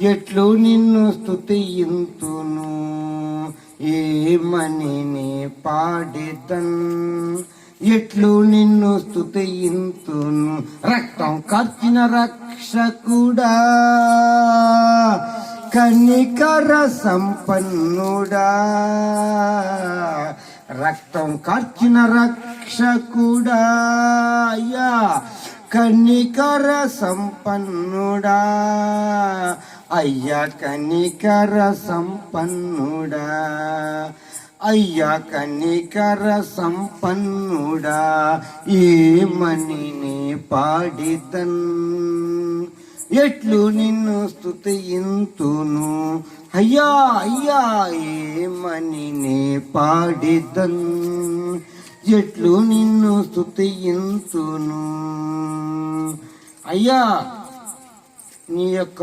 ఎట్లు నిన్ను స్తుతియింతును ఏమని నే పాడెదన్. ఎట్లు నిన్ను స్తుతియింతును రక్తం కార్చిన రక్షకుడా, కనికర సంపన్నుడా. రక్తం కార్చిన రక్షకుడా, కనికర సంపన్నుడా, అయ్యా కనికర సంపన్నుడా, అయ్యా కనికర సంపన్నుడా. ఏమని నే పాడిదన్. ఎట్లు నిన్ను స్తుతియింతును అయ్యా అయ్యా ఏమని నే పాడిదన్. ఎట్లు నిన్ను స్తుతియింతును అయ్యా నీ యొక్క